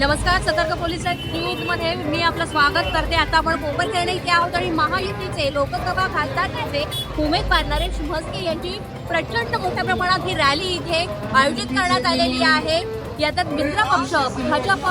नमस्कार, सतर्क police news मध्ये मी आपलं स्वागत करते. आता आपण कोपरखेर्णे इथे आहोत आणि महायुतीचे लोकसभा खासदार नेते उमेदवार नरेश म्हस्के यांची प्रचंड मोठ्या प्रमाणात ही रॅली इथे आयोजित करण्यात आलेली आहे. यात मित्र पक्ष भाजप,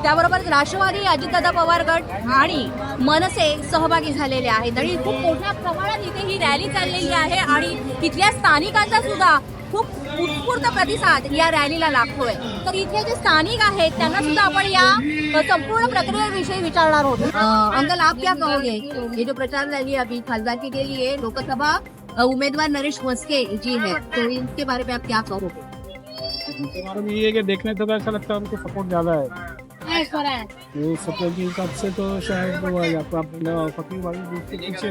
त्याबरोबर राष्ट्रवादी, अजितदादा पवार गट आणि मनसे सहभागी झालेले आहेत आणि खूप मोठ्या प्रमाणात इथे ही रॅली चाललेली आहे आणि इथल्या स्थानिकांचा सुद्धा खूप उत्स्फूर्त प्रतिसाद या रॅलीला लागतोय. तर इथे जे स्थानिक आहेत त्यांना सुद्धा आपण या संपूर्ण प्रक्रियेविषयी विचारणार आहोत. अंकल, आप क्या कहोगे? ये जो प्रचार रैली अभी खासदार के लिए लोकसभा उम्मीदवार नरेश म्हस्के जी है, तो इनके बारे में आप क्या कहोगे? ये कि देखने तो ऐसा लगता है उनको सपोर्ट ज्यादा है. ये सपोर्ट के हिसाब से तो शायद वो है अपना फकीर वाली जीत के पीछे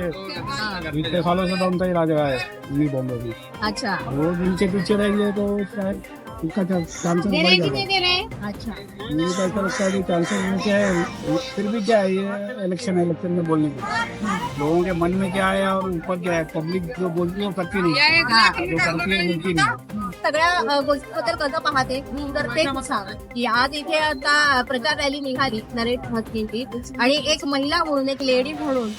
इतने सालों से तो उनका ही राजा है ये बॉम्बे भी. अच्छा, वो जिनके पीछे रहेंगे तो शायद उनका चांसेस बढ़ जाएगा. अच्छा. मुझे तो ऐसा लगता है कि चांसेस क्या है, फिर भी क्या है ये इलेक्शन में बोलने की लोगों के मन में क्या है और ऊपर क्या है. पब्लिक जो बोलती है वो करती नहीं, जो करती है मिलती नहीं. सगळ्या गोष्टीबद्दल कसं पाहते तर ते सांग की आज इथे आता प्रचार रॅली निघाली नरेश म्हस्केंची आणि एक महिला म्हणून, एक लेडी म्हणून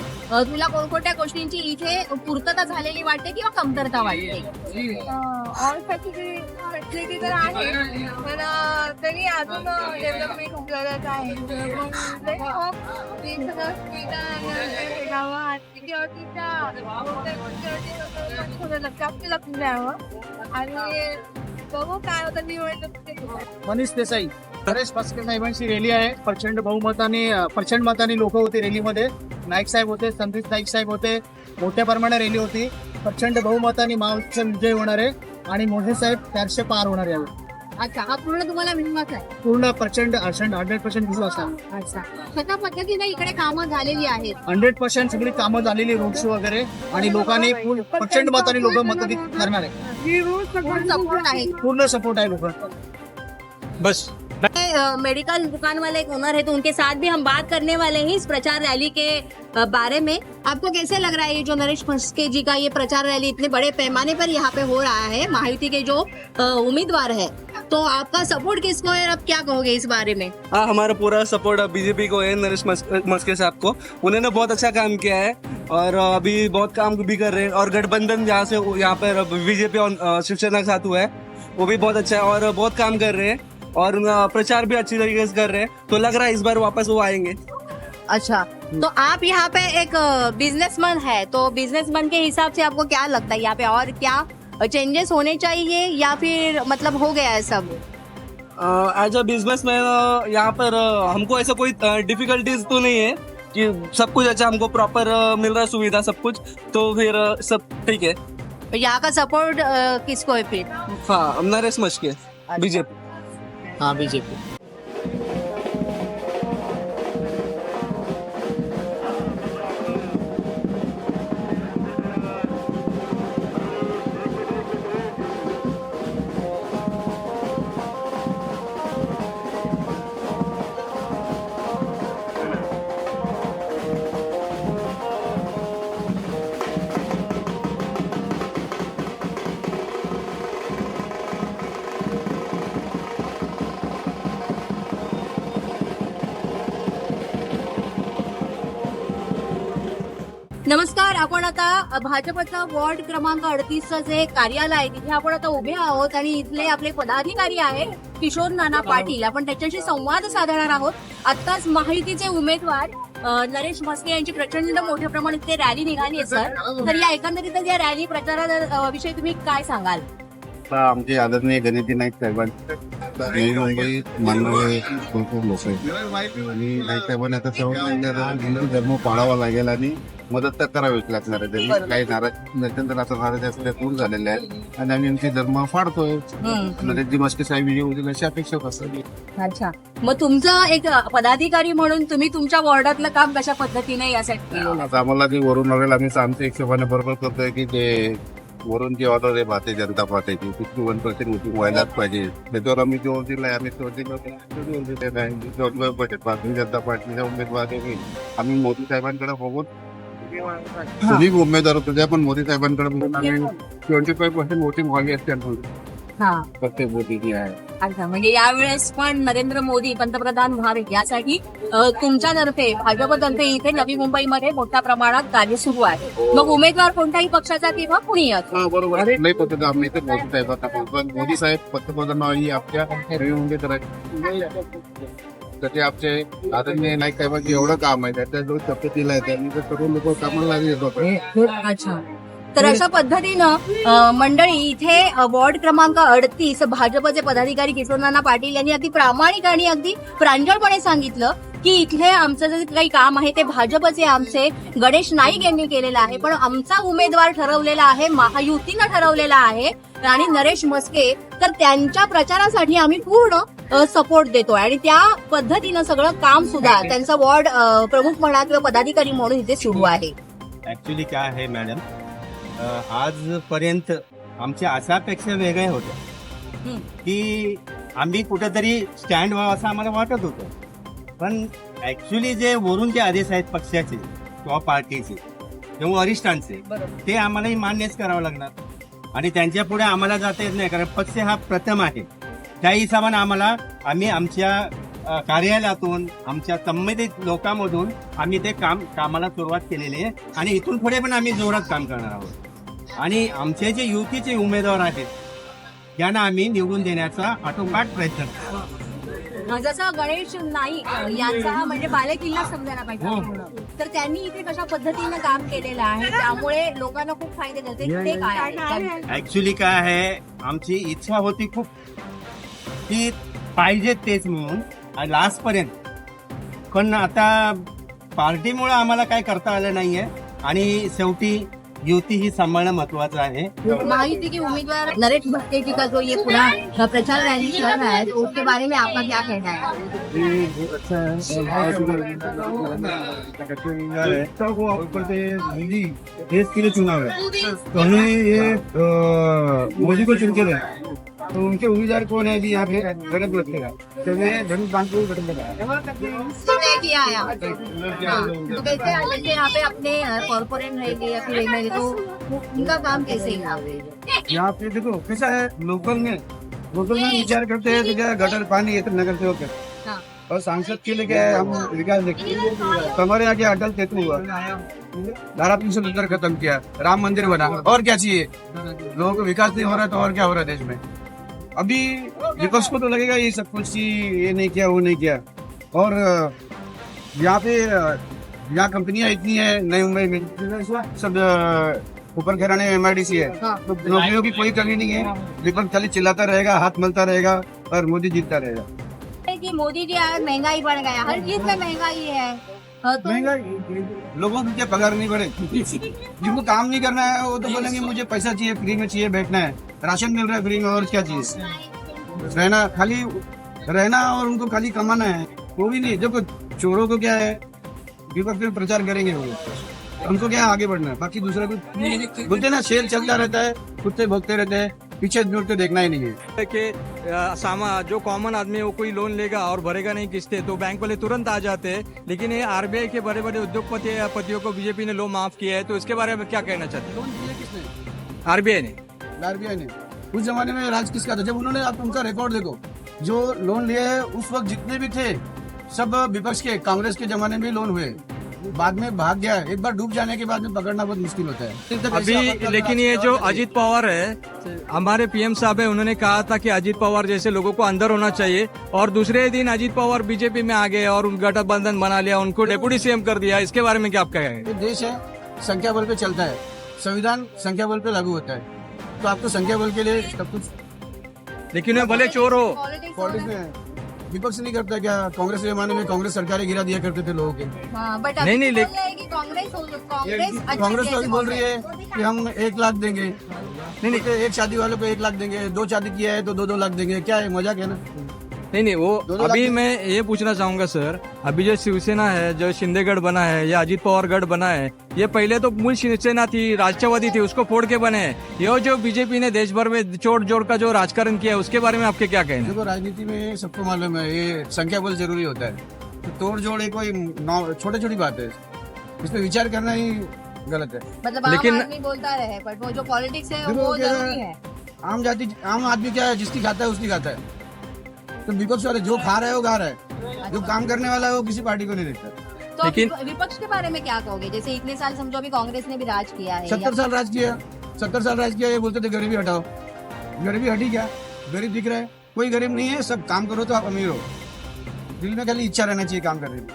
तुला कोणकोणत्या गोष्टींची इथे पूर्तता झालेली वाटते किंवा कमतरता वाटते? फॅसिलिटी तर आहे पण तरी अजून डेव्हलपमेंट खूप गरज आहे. लक्ष द्यावं आणि बघू काय होतं निवडणूक. मनीष देसाई, नरेश म्हस्के साहेबांची रॅली आहे. प्रचंड मताने लोक होते रॅलीमध्ये. नाईक साहेब होते, संदीप नाईक साहेब होते. मोठ्या प्रमाणात रॅली होती. प्रचंड बहुमताने महायुतीचा विजय होणार आहे आणि मोठे साहेब 400 पार होणार आहे. अच्छा, हा पूर्ण तुम्हाला विश्वास आहे? पूर्ण प्रचंड 100% विश्वास आहे. अच्छा, कशा पद्धतीने इकडे कामं झालेली आहेत? 100% सगळी कामं झालेली, रोड शो वगैरे, आणि लोकांनी प्रचंड मताने लोक मतदान करणार आहे. सपोर्ट आहे, पूर्ण सपोर्ट आहे लोक. बस मेडिकल दुकान वाले एक ओनर है, तो उनके साथ भी हम बात करने वाले हैं इस प्रचार रैली के बारे में. आपको कैसे लग रहा है ये जो नरेश म्हस्के जी का ये प्रचार रैली इतने बड़े पैमाने पर यहाँ पे हो रहा है, महायुति के जो उम्मीदवार है, तो आपका सपोर्ट किसको है? आप क्या कहोगे इस बारे में? हाँ, हमारा पूरा सपोर्ट बीजेपी को है, नरेश म्हस्के साहब को. उन्होंने बहुत अच्छा काम किया है और अभी बहुत काम भी कर रहे हैं. और गठबंधन जहाँ से यहाँ पर बीजेपी और शिवसेना के साथ हुआ है वो भी बहुत अच्छा है और बहुत काम कर रहे हैं और प्रचार भी अच्छी तरीके से कर रहे हैं. तो लग रहा है इस बार वापस वो आएंगे. अच्छा, तो आप यहाँ पे एक बिजनेसमैन है, तो बिजनेसमैन के हिसाब से आपको क्या लगता है यहाँ पे और क्या चेंजेस होने चाहिए या फिर मतलब हो गया है सब? एज अ बिजनेसमैन यहाँ पर हमको ऐसा कोई डिफिकल्टीज तो नहीं है कि सब कुछ अच्छा हमको प्रॉपर मिल रहा है, सुविधा सब कुछ, तो फिर सब ठीक है. यहाँ का सपोर्ट किसको है फिर? हाँ, नरेश म्हस्के, बीजेपी. हाँ, बीजेपी. नमस्कार, आपण आता भाजपचा वॉर्ड क्रमांक 38चं जे कार्यालय आहे तिथे आपण आता उभे आहोत आणि इथले आपले पदाधिकारी आहे किशोर नाना पाटील. आपण त्याच्याशी संवाद साधणार आहोत. आत्ताच महायुतीचे उमेदवार नरेश म्हस्के यांची प्रचंड मोठ्या प्रमाणात ते रॅली निघाली आहे सर. तर या एकंदरीतच या रॅली प्रचाराविषयी तुम्ही काय सांगाल? आमचे आदरणीय गणेश नाईक साहेबांनी मुंबई मानणारे भरपूर लोक आहेत आणि नाईक साहेबांनी आता हिंदू धर्म पाळावा लागेल आणि मदत तर करावीच लागणार आहे. त्यांनी काही नाराज नसेल असं नाराज असले दूर झालेले आहेत आणि आम्ही आमचे धर्म फाडतोय. नरेशजी म्हस्के साहेब होतील अशी अपेक्षा असते. अच्छा, मग तुमचं एक पदाधिकारी म्हणून तुम्ही तुमच्या वॉर्डातलं काम कशा पद्धतीने यासाठी केलं? आता आम्हाला जे वरून लागेल आम्ही आमच्या हिशोबाने बरोबर करतोय की ते वरून जी ऑर्डर आहे भारतीय जनता पार्टीची 51% वोटिंग व्हायलाच पाहिजे. त्याच्यावर आम्ही जो दिला आम्ही भारतीय जनता पार्टीच्या उमेदवार आम्ही मोदी साहेबांकडे बघून तुम्ही उमेदवार होतो पण मोदी साहेबांकडे बघून आम्ही 25% वोटिंग व्हावी असते. हा प्रत्येक मोदीजी आहे. अच्छा, म्हणजे यावेळेस पण नरेंद्र मोदी पंतप्रधान व्हावे यासाठी तुमच्यातर्फे भाजपतर्फे इथे नवी मुंबईमध्ये मोठ्या प्रमाणात रॅली सुरू आहे. मग उमेदवार कोणत्याही पक्षाचा किंवा कुणी असो. हा बरोबर आहे. नाही पद्धत आम्ही तर मोदी साहेबांना पण मोदी साहेब पंतप्रधान व्हावी आपल्या नवी मुंबईत राहील. तर ते आमचे आदरणीय नाईक साहेबांचे एवढं काम आहे त्याच्या जो तब्येतीला आहे त्यांनी तर सर्व लोक कामाला लागले होते. अच्छा, तर अशा पद्धतीनं मंडळी इथे वॉर्ड क्रमांक 38 भाजपचे पदाधिकारी किशोरनाना पाटील यांनी अगदी प्रामाणिक आणि अगदी प्रांजळपणे सांगितलं की इथले आमचं जे काही काम आहे ते भाजपचे आमचे गणेश नाईक यांनी केलेलं आहे, पण आमचा उमेदवार ठरवलेला आहे, महायुतीनं ठरवलेला आहे आणि नरेश म्हस्के, तर त्यांच्या प्रचारासाठी आम्ही पूर्ण सपोर्ट देतोय आणि त्या पद्धतीनं सगळं काम सुद्धा त्यांचा वॉर्ड प्रमुख म्हणा किंवा पदाधिकारी म्हणून इथे सुरू आहे. ऍक्च्युली काय आहे मॅडम, आजपर्यंत आमच्या अशापेक्षा वेगळे होते की आम्ही कुठेतरी स्टँड व्हावं असं आम्हाला वाटत होतं. पण ऍक्च्युली जे वरून जे आदेश आहेत पक्षाचे किंवा पार्टीचे किंवा वरिष्ठांचे ते आम्हालाही मान्यच करावं लागणार आणि त्यांच्या पुढे आम्हाला जाता येत नाही, कारण पक्ष हा प्रथम आहे. त्या हिशोबाने आम्ही आमच्या कार्यालयातून आमच्या संबंधित लोकांमधून आम्ही ते कामाला सुरुवात केलेली आहे आणि इथून पुढे पण आम्ही जोरात काम करणार आहोत. आणि आमचे जे युतीचे उमेदवार आहेत यांना आम्ही निवडून देण्याचा आटोकाट प्रयत्न करतो. जसं गणेश नाईक यांचा हा म्हणजे बालेकिल्ला समजायला पाहिजे, तर त्यांनी इथे कशा पद्धतीनं काम केलेलं आहे त्यामुळे लोकांना खूप फायदे देते. ते काय आहे? ऍक्च्युली काय आहे, आमची इच्छा होती खूप की पाहिजे तेच म्हणून लास्ट पर्यंत, पण आता पार्टीमुळे आम्हाला काय करता आलं नाहीये आणि शेवटी युती ही सांभाळणं महत्वाचं आहे. महायुति के उम्मीदवार नरेश भट्टे जी का जो ये पूरा प्रचार रैली चल रहा है, तो उसके बारे में आपका क्या कहना है? अच्छा है ऊपर से मोदी देश के लिए चुनाव है तो हमें ये मोदी को चुन के दें. तो उनके उम्मीदवार कौन है अभी यहाँ पे गणेश भट्टे का, तो मैं धनुष बांध को गठन लगाया. किसने किया है यहाँ पे? तो कैसे आगे यहाँ पे अपने कॉर्पोरेट रहेंगे या फिर रहेंगे, तो उनका काम कैसे है यहाँ पे? यहाँ पे देखो कैसा है, लोकल में विचार करते हैं तो क्या गटर पानी ये तो नगर सेवक है हाँ. और सांसद के लिए क्या है, हम विकास देखते हैं. तो हमारे यहाँ क्या अटल सेतु हुआ, धारा 370 खत्म किया, राम मंदिर बना, और क्या चाहिए. लोगों को विकास नहीं हो रहा तो और क्या हो रहा है देश में. अभी विपक्ष को तो लगेगा ये सब कुछ ये नहीं किया वो नहीं किया. और यहाँ पे यहाँ कंपनियां इतनी है नई मुंबई में, सब ऊपर घराने MIDC है, तो नौकरियों की कोई कमी नहीं है. विपक्ष खाली चिल्लाता रहेगा, हाथ मलता रहेगा और मोदी जीतता रहेगा. कि मोदी जी आए महंगाई बढ़ गया, हर चीज में महंगाई है. तो महंगाई, लोगों को क्या पगार नहीं बढ़े, जिनको काम नहीं करना है वो तो बोलेंगे मुझे पैसा चाहिए, फ्री में चाहिए, बैठना है, राशन मिल रहा है फ्री में, और क्या चाहिए. रहना खाली रहना और उनको खाली कमाना है, वो भी नहीं. देखो चोरों को क्या है, विपक्ष में प्रचार करेंगे वो, उनको क्या आगे बढ़ना है, बाकी दूसरा कुछ बोलते ना, शेर चलता रहता है, कुत्ते भोगते रहते हैं, पीछे मुड़ के देखना ही नहीं है. कि जो कॉमन आदमी है वो कोई लोन लेगा और भरेगा नहीं किस्तें तो बैंक वाले तुरंत आ जाते हैं, लेकिन ये RBI के बड़े बड़े उद्योगपतियों को बीजेपी ने लोन माफ किया है, तो इसके बारे में क्या कहना चाहते हैं? लोन दिए किसने? RBI ने. RBI ने. उस जमाने में राज किसका था, जब उन्होंने, आप उनका रिकॉर्ड देखो, जो लोन लिए हैं उस वक्त जितने भी थे सब विपक्ष के, कांग्रेस के जमाने में लोन हुए, बाद में भाग गया. एक बार डूब जाने के बाद में पकड़ना बहुत मुश्किल होता है. अभी लेकिन ये जो अजीत पवार है, हमारे PM साहब है, उन्होंने कहा था कि अजीत पवार जैसे लोगों को अंदर होना चाहिए, और दूसरे दिन अजीत पवार बीजेपी में आ गए और गठबंधन बना लिया, उनको डेप्यूटी CM कर दिया. इसके बारे में क्या आप कहेंगे? ये देश है, संख्या बल पे चलता है, संविधान संख्या बल पे लागू होता है, तो आपको संख्या बल के लिए सब कुछ. लेकिन वे भले चोर हो, पॉलिटिक्स में विपक्ष नहीं करता क्या. कांग्रेस के जमाने में कांग्रेस सरकारें गिरा दिया करते थे लोगों के. बट नहीं, नहीं, कांग्रेस कांग्रेस तो अभी बोल रही है कि हम 1 लाख देंगे. नहीं, एक शादी वालों को 1 लाख देंगे, 2 शादी किया है तो 2-2 लाख देंगे. क्या है, मजाक है ना. नहीं वो अभी मैं ये पूछना चाहूंगा सर, अभी जो शिवसेना है, जो शिंदेगढ़ बना है या अजीत पवार गढ़ बना है, ये पहले तो मूल शिवसेना थी, राष्ट्रवादी थी, उसको फोड़ के बने हैं. ये जो बीजेपी ने देश भर में चोट जोड़ का जो राजकारण किया है, उसके बारे में आपके क्या कहना है? देखो राजनीति में सबको मालूम है ये संख्या बल जरूरी होता है, तो तोड़ जोड़ एक कोई छोटी छोटी बात है, इसमें विचार करना ही गलत है. मतलब लेकिन आदमी बोलता रहे, पर वो जो पॉलिटिक्स है देखो वो क्या जरूरी है. आम आदमी क्या है, जिसकी खाता है उसकी खाता है। तो विपक्ष वाले जो खा रहे हैं वो खा रहे हैं, जो काम करने वाला है वो किसी पार्टी को नहीं देखता। तो लेकिन- विपक्ष के बारे में क्या कहोगे? जैसे इतने साल समझो अभी कांग्रेस ने भी राज किया है 70 साल राज किया, 70 साल राज किया, ये बोलते थे गरीबी हटाओ। गरीबी हटी क्या? गरीब दिख रहा है, कोई गरीब नहीं है, सब काम करो तो आप अमीर हो। दिल में खाली इच्छा रहना चाहिए काम करने की।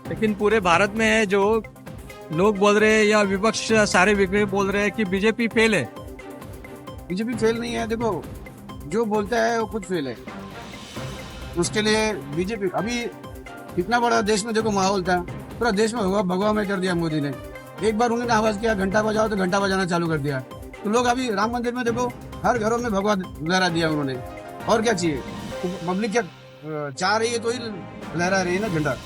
लेकिन पूरे भारत में है जो लोग बोल रहे हैं या विपक्ष सारे विपक्ष बोल रहे हैं कि बीजेपी फेल है। बीजेपी फेल नहीं है, देखो जो बोलता है वो खुद फेल है। उसके लिए बीजेपी अभी इतना बड़ा देश में देखो माहौल था, पूरा देश में भगवा में कर दिया मोदी ने। एक बार उन्होंने आवाज किया घंटा बजाओ तो घंटा बजाना चालू कर दिया। तो लोग अभी राम मंदिर में देखो हर घरों में भगवा लहरा दिया उन्होंने। और क्या चाहिए? पब्लिक क्या चाह रही है तो ही लहरा रही है ना झंडा।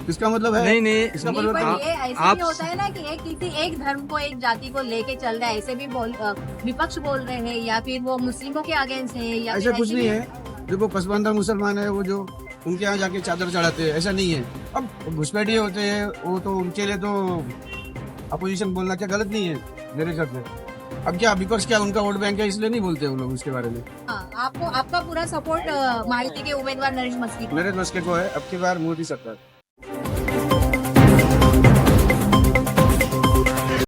इसका मतलब है नहीं इसका नहीं, मतलब पर ये ऐसे आप- भी होता है ना कि एक किसी एक धर्म को एक जाति को लेके चल रहा है, ऐसे भी विपक्ष बोल रहे हैं या फिर वो मुस्लिमों के अगेंस्ट है या ऐसा फिर कुछ ऐसे नहीं भी- है। देखो पसमानदा मुसलमान है वो, जो उनके यहाँ जाके चादर चढ़ाते हैं, ऐसा नहीं है। अब घुसपैठिए होते हैं वो, तो उनके लिए तो अपोजिशन बोलना क्या गलत नहीं है मेरे हिसाब से। अब क्या विपक्ष क्या उनका वोट बैंक है इसलिए नहीं बोलते वो लोग उसके बारे में। हाँ, आपको आपका पूरा सपोर्ट महायुति के उम्मीदवार नरेश मस्की को। मेरे मस्के को है अब की बार मोदी सरकार।